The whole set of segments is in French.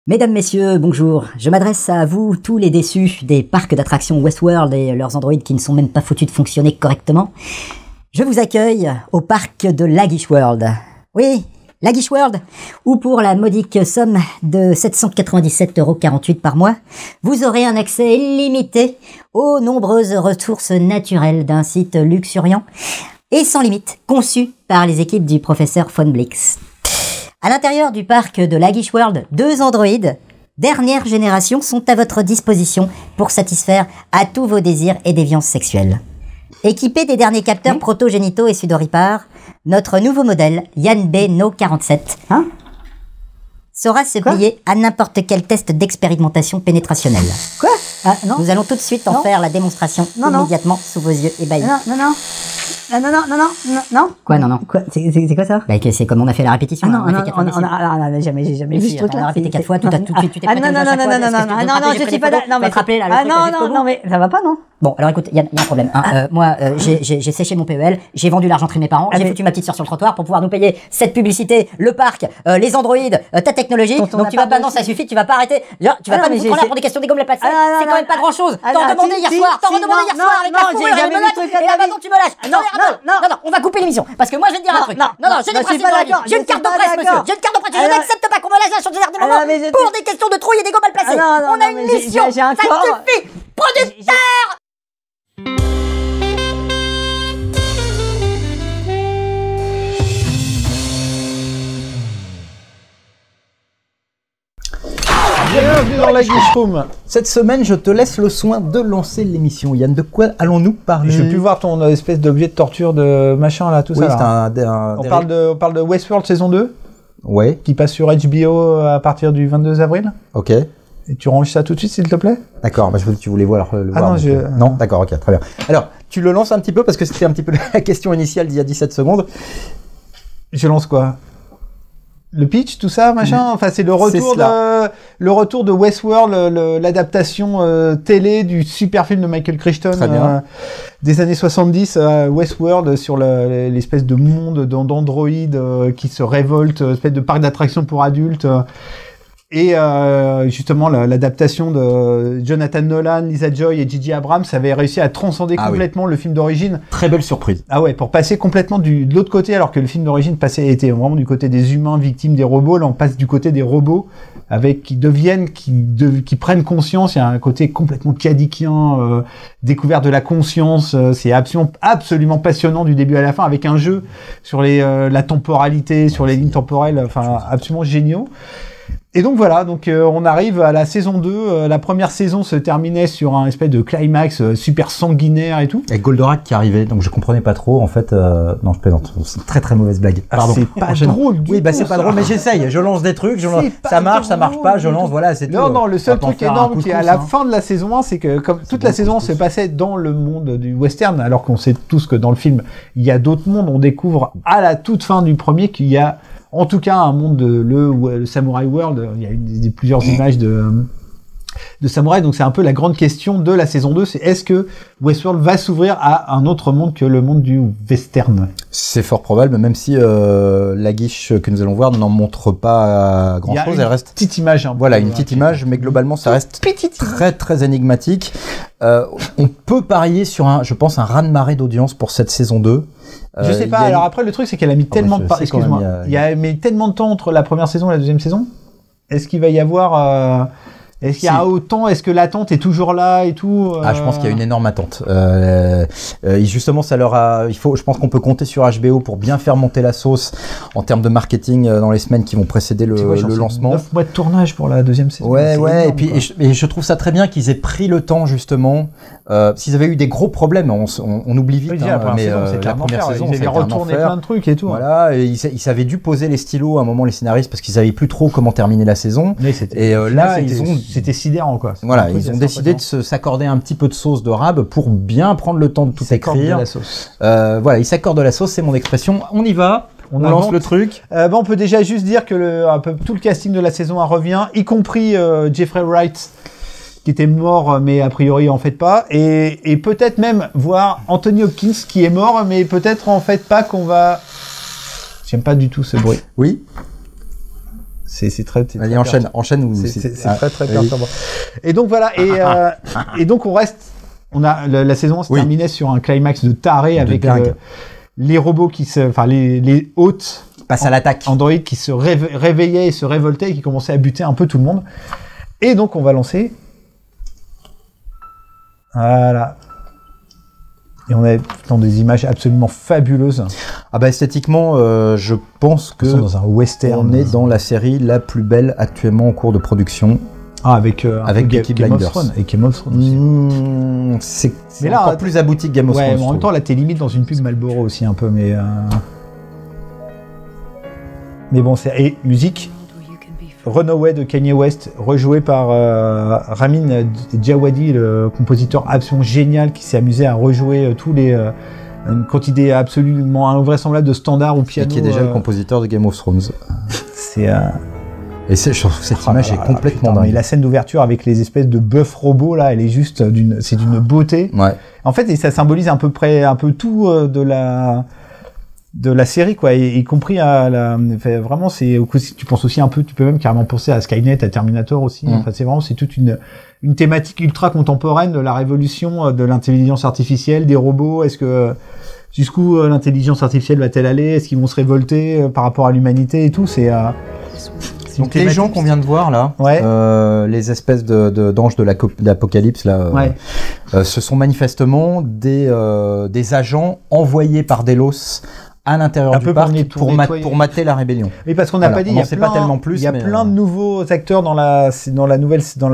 Mesdames, messieurs, bonjour. Je m'adresse à vous, tous les déçus des parcs d'attractions Westworld et leurs androïdes qui ne sont même pas foutus de fonctionner correctement. Je vous accueille au parc de Lagish World. Oui, Lagish World, où pour la modique somme de 797,48 € par mois, vous aurez un accès illimité aux nombreuses ressources naturelles d'un site luxuriant et sans limite, conçu par les équipes du professeur Von Blix. À l'intérieur du parc de Lagish World, 2 androïdes, dernière génération, sont à votre disposition pour satisfaire à tous vos désirs et déviances sexuelles. Équipé des derniers capteurs protogénitaux et sudoripares, notre nouveau modèle, Yann B No 47, saura se plier à n'importe quel test d'expérimentation pénétrationnelle. Quoi? Ah, non. Nous allons tout de suite en faire la démonstration immédiatement sous vos yeux ébahis. Non. Quoi, non. Quoi? C'est quoi ça? Bah, c'est comme on a fait la répétition. Ah non, on a fait 90 minutes. j'ai jamais vu ce truc-là. On a répété 4 fois, tu t'es non, je suis pas d'accord. Non, mais te rappeler, là, le ah truc, non, mais ça va pas, non? Bon, alors écoute, il y a un problème. Moi, j'ai séché mon PEL, j'ai vendu l'argenterie de mes parents, j'ai foutu ma petite sœur sur le trottoir pour pouvoir nous payer cette publicité, le parc, les androïdes, ta technologie. Donc tu vas pas, non, ça suffit, tu vas pas arrêter. Genre, tu vas pas nous prendre là pour des questions des gommes la place. C'est quand même pas grand chose. T'en redemandais hier soir, avec la fourrure et les menottes, et là maintenant tu me lâches. Non, on va couper l'émission. Parce que moi je vais te dire un truc. Non, j'ai des principes dans la vie. J'ai une carte de presse, monsieur. J'ai une carte de presse. Je n'accepte pas qu'on me lâche sur des airs de moment pour des questions de trouille et des gommes mal placées. On a une mission. Ça suffit. Producteur! Bienvenue dans la Geek Room. Cette semaine, je te laisse le soin de lancer l'émission. Yann, de quoi allons-nous parler? Je peux plus voir ton espèce d'objet de torture de machin là, tout ça. Oui, on parle de Westworld saison 2. Ouais. Qui passe sur HBO à partir du 22 avril. Ok. Et tu ranges ça tout de suite, s'il te plaît? D'accord, tu voulais voir le voir. Non, d'accord, ok, très bien. Alors, tu le lances un petit peu parce que c'était un petit peu la question initiale d'il y a 17 secondes. Je lance quoi? Le pitch, tout ça, machin. Enfin, c'est le retour de Westworld, l'adaptation télé du super film de Michael Crichton des années 70, Westworld, sur l'espèce de monde d'androïdes qui se révolte, espèce de parc d'attractions pour adultes. Et justement, l'adaptation de Jonathan Nolan, Lisa Joy et J.J. Abrams avait réussi à transcender complètement le film d'origine. Très belle surprise. Ah ouais, pour passer complètement de l'autre côté, alors que le film d'origine était vraiment du côté des humains victimes des robots. Là, on passe du côté des robots qui prennent conscience. Il y a un côté complètement kadikien, découverte de la conscience. C'est absolument passionnant du début à la fin, avec un jeu sur la temporalité, sur les lignes temporelles, enfin absolument géniaux. Et donc voilà, on arrive à la saison 2. La première saison se terminait sur un espèce de climax super sanguinaire et tout. Et Goldorak qui arrivait, donc je comprenais pas trop. En fait, non, je plaisante. C'est une très très mauvaise blague. Pardon. C'est pas drôle. Oui, c'est pas drôle, mais j'essaye. Je lance des trucs. Ça marche, ça marche pas. Je lance. Voilà, c'est tout. Non, le seul truc énorme qui est à la fin de la saison 1, c'est que comme toute la saison se passait dans le monde du western, alors qu'on sait tous que dans le film il y a d'autres mondes. On découvre à la toute fin du premier qu'il y a en tout cas un monde le Samurai World. Il y a plusieurs images de samouraï, donc c'est un peu la grande question de la saison 2, c'est est-ce que Westworld va s'ouvrir à un autre monde que le monde du western? C'est fort probable, même si la guiche que nous allons voir n'en montre pas grand-chose. Elle reste petite image. Voilà, une petite image, mais globalement ça reste très très énigmatique. On peut parier sur je pense un raz-de-marée d'audience pour cette saison 2. Je sais pas. Alors après, le truc, c'est qu'elle a mis tellement de temps. Excuse-moi. Il y a mis tellement de temps entre la première saison et la deuxième saison. Est-ce qu'il va y avoir est-ce qu'il y a autant? Est-ce que l'attente est toujours là et tout? Je pense qu'il y a une énorme attente. Justement, je pense qu'on peut compter sur HBO pour bien faire monter la sauce en termes de marketing dans les semaines qui vont précéder le lancement. 9 mois de tournage pour la deuxième saison. Ouais. Et je trouve ça très bien qu'ils aient pris le temps justement. S'ils avaient eu des gros problèmes, on oublie vite. La première saison, ils avaient retourné plein de trucs et tout. Voilà, et ils avaient dû poser les stylos à un moment les scénaristes parce qu'ils savaient plus trop comment terminer la saison. Et là, c'était sidérant, quoi. Voilà, ils ont décidé de s'accorder un petit peu de sauce de rab pour bien prendre le temps de tout écrire. De la sauce. Voilà, ils s'accordent de la sauce, c'est mon expression. On y va. On lance le truc. On peut déjà juste dire que un peu tout le casting de la saison 1 revient, y compris Jeffrey Wright, qui était mort, mais a priori en fait pas, et peut-être même voir Anthony Hopkins qui est mort, mais peut-être en fait pas qu'on va... J'aime pas du tout ce bruit. Oui. C'est très. Allez, enchaîne ou c'est très perturbant. Et donc voilà, et donc on reste. On a la saison se terminait sur un climax de taré avec les robots les hôtes passent à l'attaque. Android qui se réveillaient et se révoltaient et qui commençaient à buter un peu tout le monde. Et donc on va lancer. Voilà. Et on a dans des images absolument fabuleuses. Ah bah esthétiquement, je pense que dans un western. On est dans la série la plus belle actuellement en cours de production. Ah, avec Peaky Blinders. Et Game of Thrones. C'est encore plus abouti que Game of Thrones. Ouais, en même temps, là, t'es limite dans une pub Marlboro aussi un peu, mais bon, et musique. Runaway de Kanye West, rejoué par Ramin Djawadi, le compositeur absolument génial qui s'est amusé à rejouer tous les une quantité absolument invraisemblable de standards au piano. Et qui est déjà le compositeur de Game of Thrones. C'est et je trouve que cette image est complètement dingue. Mais la scène d'ouverture avec les espèces de bœufs robots là, elle est juste c'est d'une beauté. Ouais. En fait, et ça symbolise un peu tout de la série, quoi, y compris vraiment, tu penses aussi un peu, tu peux même carrément penser à Skynet, à Terminator aussi. Enfin, c'est toute une thématique ultra contemporaine de la révolution de l'intelligence artificielle, des robots. Est-ce que jusqu'où l'intelligence artificielle va-t-elle aller? Est-ce qu'ils vont se révolter par rapport à l'humanité et tout? Donc les gens qu'on vient de voir là, les espèces d'anges de l'apocalypse là, ce sont manifestement des agents envoyés par Delos à l'intérieur du parc pour mater la rébellion. Oui, parce qu'on n'a pas dit, il y a plein de nouveaux acteurs dans la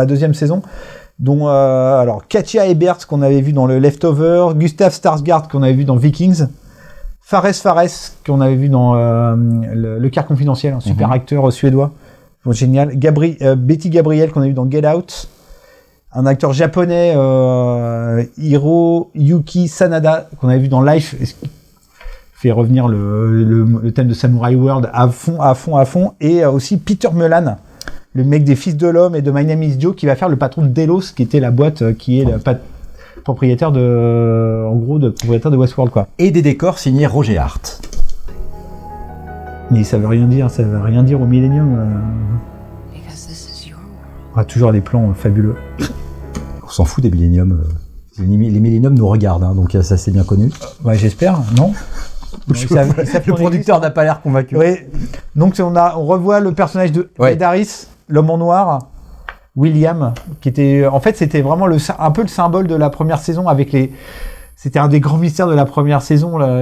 deuxième saison, dont alors Katja Ebert qu'on avait vu dans le Leftover, Gustav Skarsgård qu'on avait vu dans Vikings, Fares qu'on avait vu dans le Quart confidentiel, un super acteur suédois, génial, Betty Gabriel qu'on a vu dans Get Out, un acteur japonais Hiroyuki Sanada qu'on avait vu dans Life, fait revenir le thème de Samurai World à fond, et aussi Peter Mullan, le mec des Fils de l'Homme et de My Name is Joe, qui va faire le patron de Delos, qui était la boîte qui est le propriétaire de Westworld, quoi. Et des décors signés Roger Hart. Mais ça veut rien dire au Millennium. On a toujours des plans fabuleux. On s'en fout des Millennium. Les Millennium nous regardent, hein, donc ça c'est bien connu. Ouais, j'espère, non? Le producteur n'a pas l'air convaincu. Oui. Donc on revoit le personnage de Ed Harris, l'homme en noir, William, qui était, en fait, c'était vraiment un peu le symbole de la première saison c'était un des grands mystères de la première saison là,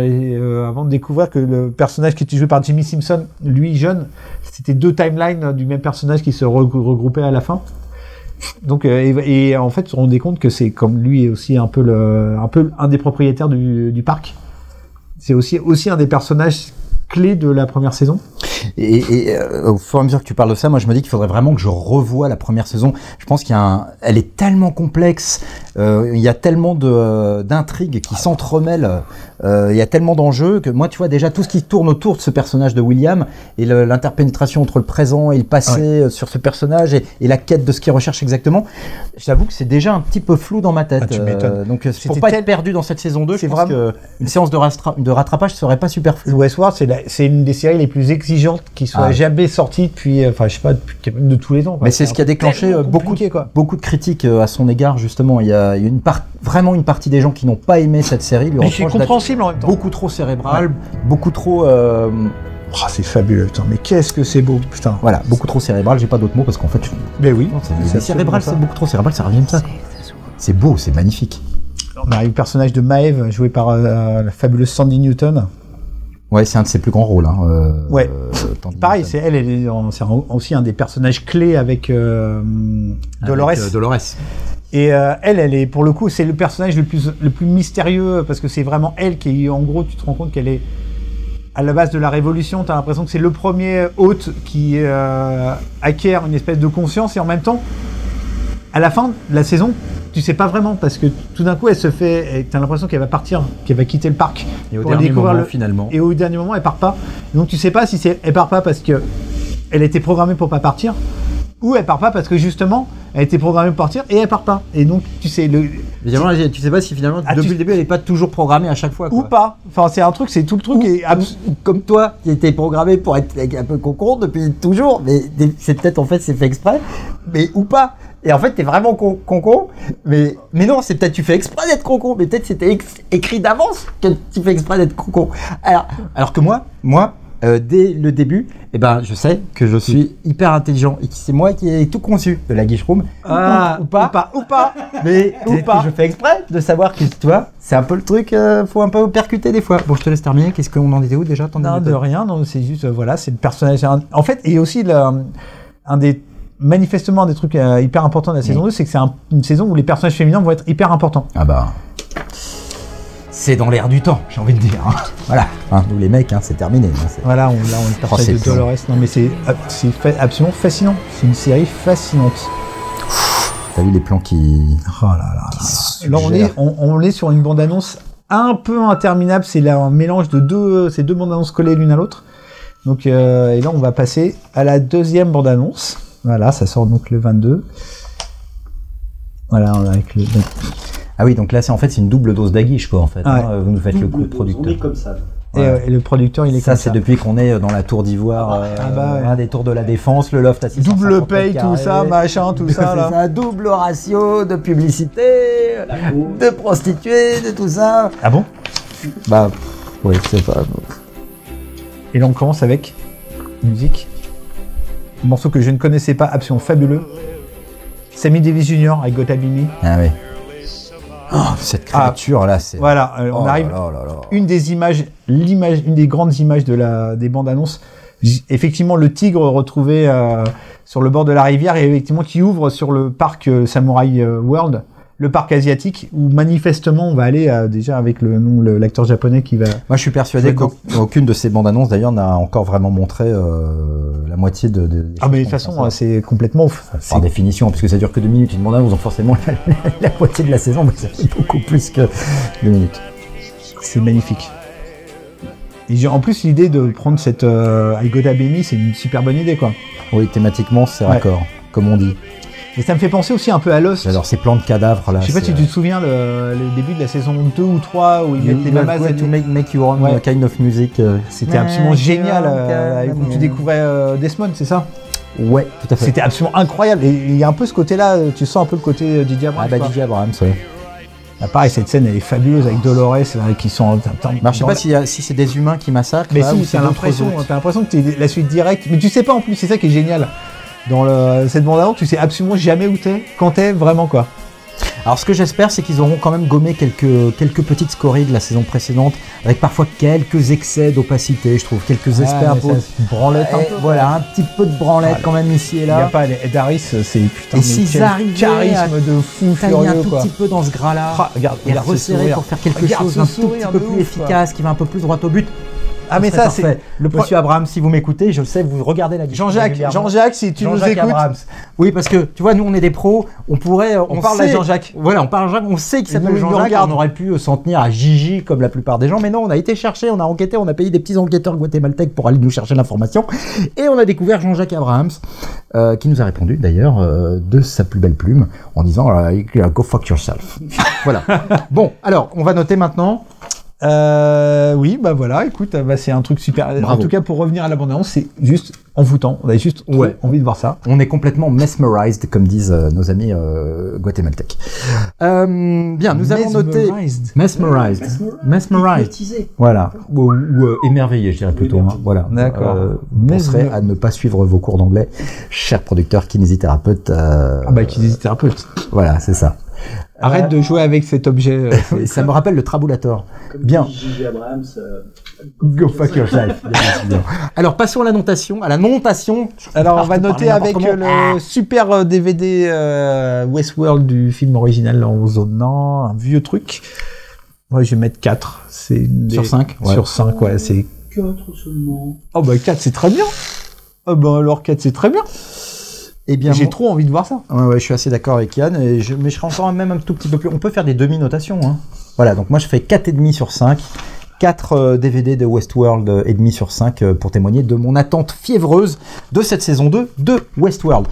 avant de découvrir que le personnage qui était joué par Jimmy Simpson, lui jeune, c'était deux timelines du même personnage qui se regroupaient à la fin. Donc et en fait, on se rendait compte que c'est comme lui aussi un peu un des propriétaires du parc. C'est aussi un des personnages clés de la première saison. Et au fur et à mesure que tu parles de ça, moi je me dis qu'il faudrait vraiment que je revoie la première saison. Je pense elle est tellement complexe, il y a tellement d'intrigues qui s'entremêlent, il y a tellement d'enjeux que moi, tu vois, déjà tout ce qui tourne autour de ce personnage de William et l'interpénétration entre le présent et le passé sur ce personnage et la quête de ce qu'il recherche exactement, j'avoue que c'est déjà un petit peu flou dans ma tête. Tu m'étonnes. Donc pour pas être perdu dans cette saison 2, je pense qu'une séance de rattrapage serait pas superflue. Westworld, c'est une des séries les plus exigeantes qui soit jamais sortie depuis, je sais pas, de tous les temps. Mais c'est ce qui a déclenché beaucoup de critiques à son égard, justement. Il y a vraiment une partie des gens qui n'ont pas aimé cette série. Mais c'est compréhensible en même temps. Beaucoup trop cérébral, beaucoup trop... c'est fabuleux, putain, mais qu'est-ce que c'est beau, putain. Voilà, beaucoup trop cérébral, j'ai pas d'autres mots parce qu'en fait... Mais oui. C'est cérébral, c'est beaucoup trop cérébral, ça revient de ça. C'est beau, c'est magnifique. On arrive au personnage de Maeve, joué par la fabuleuse Sandy Newton. Ouais, c'est un de ses plus grands rôles. Ouais. Pareil, c'est aussi un des personnages clés avec Dolores. Dolores. Et elle est, pour le coup, c'est le personnage le plus mystérieux, parce que c'est vraiment elle qui, en gros, tu te rends compte qu'elle est à la base de la révolution. T'as l'impression que c'est le premier hôte qui acquiert une espèce de conscience, et en même temps, à la fin de la saison, tu sais pas vraiment, parce que tout d'un coup, t'as l'impression qu'elle va partir, qu'elle va quitter le parc. Et au dernier moment, finalement. Et au dernier moment, elle part pas. Donc tu sais pas si elle part pas parce que elle était programmée pour pas partir, ou elle part pas parce que justement, Elle était programmée pour partir et elle part pas. Et donc, tu sais, Évidemment, tu sais pas si finalement, depuis le début, elle n'est pas toujours programmée à chaque fois. Ou pas. Enfin, c'est un truc, c'est tout le truc. Comme toi, qui était programmé pour être un peu concon depuis toujours, mais c'est peut-être en fait, c'est fait exprès, mais ou pas. Et en fait, t'es vraiment concon, mais non, c'est peut-être tu fais exprès d'être concon, mais peut-être c'était écrit d'avance que tu fais exprès d'être concon. Alors que moi, dès le début, je sais que je suis hyper intelligent et que c'est moi qui ai tout conçu de la Guiche Room. Ou pas. Mais je fais exprès de savoir que, tu vois, c'est un peu le truc, faut un peu percuter des fois. Bon, je te laisse terminer. Qu'est-ce qu'on en était où déjà? Non, de rien, non, c'est juste, voilà, c'est le personnage. En fait, et aussi, manifestement, des trucs hyper importants de la saison 2, c'est que c'est une saison où les personnages féminins vont être hyper importants. Ah bah. C'est dans l'air du temps, j'ai envie de dire. Voilà, nous les mecs, c'est terminé. Voilà, on est parti de Dolores. Non mais c'est absolument fascinant. C'est une série fascinante. T'as vu les plans qui... Oh là là. Là on est sur une bande-annonce un peu interminable. C'est là un mélange de ces deux bandes-annonces collées l'une à l'autre. Donc, et là on va passer à la deuxième bande-annonce. Voilà, ça sort donc le 22. Voilà, avec le... Ah oui, donc là, c'est une double dose d'aguiche, quoi, en fait. Ouais. Vous nous faites le coup de producteur. On est comme ça. Et le producteur, il est comme ça. Ça, c'est depuis qu'on est dans la tour d'Ivoire, un des tours de la Défense, le loft à 650 double paye, tout ça, machin, tout ça, là. Un double ratio de publicité, de prostituées, de tout ça. Ah bon? Bah, oui, c'est pas... Et là, on commence avec musique. Un morceau que je ne connaissais pas, absolument fabuleux. Sammy Davis Jr. avec Got Abimi. Ah oui. Oh, cette créature là, c'est... Voilà, on arrive. Une des images, une des grandes images des bandes annonces. Effectivement, le tigre retrouvé sur le bord de la rivière et effectivement qui ouvre sur le parc Samurai World, le parc asiatique où manifestement on va aller déjà avec l'acteur japonais qui va... Moi je suis persuadé qu'aucune de ces bandes annonces d'ailleurs n'a encore vraiment montré la moitié de mais de toute façon c'est complètement ouf. Par définition, puisque ça dure que 2 minutes, une bande annonce, donc forcément la moitié de la saison, mais ça fait beaucoup plus que 2 minutes. C'est magnifique. Et en plus l'idée de prendre cette Aigoda Bemi, c'est une super bonne idée quoi. Oui, thématiquement c'est raccord, comme on dit. Et ça me fait penser aussi un peu à Lost. J'adore ces plans de cadavres là. Je sais pas si tu te souviens le début de la saison 2 ou 3 où ils mettent les mamas to make your own kind of music. C'était absolument génial. Où tu découvrais Desmond, c'est ça? Ouais, tout à fait. C'était absolument incroyable. Et il y a un peu ce côté-là, tu sens un peu le côté DJ Abrams. Ah bah DJ Abrams, ouais. Là, pareil, cette scène elle est fabuleuse avec Dolores là, qui sont. Je sais pas si c'est des humains qui massacrent. Mais si, t'as l'impression que c'est la suite directe. Mais tu sais pas en plus, c'est ça qui est génial. Dans cette bande-annonce, tu sais absolument jamais où t'es, quand t'es vraiment quoi. Alors ce que j'espère, c'est qu'ils auront quand même gommé quelques petites scories de la saison précédente, avec parfois quelques excès d'opacité, je trouve, quelques espères branlette un peu. Voilà, un petit peu de branlette quand même ici et là. Il n'y a pas Ed Harris, c'est putain. Et s'ils arrivaient charisme de fou furieux un tout petit peu dans ce gras-là, et resserrer pour faire quelque chose d'un tout petit peu plus efficace, qui va un peu plus droit au but. Ah mais ça c'est Monsieur Abrams, si vous m'écoutez, je le sais, vous regardez la vidéo. Jean-Jacques, si tu nous écoutes. Abrams. Oui, parce que tu vois, nous on est des pros, on parle à Jean-Jacques. Voilà, on parle à Jean-Jacques, on sait qu'il s'appelle Jean-Jacques. On aurait pu s'en tenir à Gigi comme la plupart des gens, mais non, on a été chercher, on a enquêté, on a payé des petits enquêteurs guatémaltèques pour aller nous chercher l'information, et on a découvert Jean-Jacques Abrams, qui nous a répondu d'ailleurs de sa plus belle plume en disant go fuck yourself. Voilà. Bon, alors on va noter maintenant. Oui, bah voilà, écoute, c'est un truc super. Bravo. En tout cas, pour revenir à la bande-annonce, c'est juste envoûtant. On a juste envie de voir ça. On est complètement mesmerized, comme disent nos amis guatémaltèques. Bien, nous avons noté mesmerized. Voilà, ou émerveillé, je dirais plutôt. Voilà. D'accord. Vous penserez à ne pas suivre vos cours d'anglais, cher producteur kinésithérapeute. Kinésithérapeute. Voilà, c'est ça. Arrête de jouer avec cet objet. Ça me rappelle le trabulator. Bien. J.J. Abrams. Go fuck yourself. Alors passons à la notation. Alors on va noter avec le super DVD Westworld du film original en zone un vieux truc. Ouais, je vais mettre 4. Sur 5 Sur 5, ouais, c'est 4 seulement. Oh bah 4 c'est très bien. Oh bah alors 4 c'est très bien. Eh bien, j'ai trop envie de voir ça. Ouais, je suis assez d'accord avec Yann, mais je serai encore même un tout petit peu plus... On peut faire des demi-notations. Hein. Voilà, donc moi je fais 4,5 sur 5, 4 DVD de Westworld et demi sur 5 pour témoigner de mon attente fiévreuse de cette saison 2 de Westworld.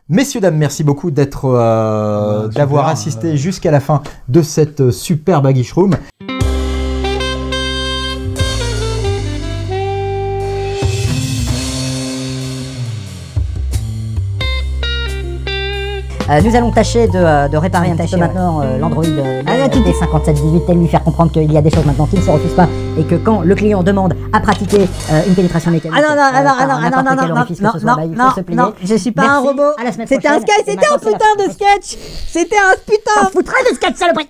Messieurs, dames, merci beaucoup d'avoir assisté jusqu'à la fin de cette superbe Aguiche Room. Nous allons tâcher de réparer un petit peu maintenant l'Android D5718 et lui faire comprendre qu'il y a des choses maintenant qui ne se refusent pas et que quand le client demande à pratiquer une pénétration mécanique, non, je suis pas un robot. C'était un sketch, c'était un putain de sketch. C'était un putain. Foutrais de sketch, saloperie.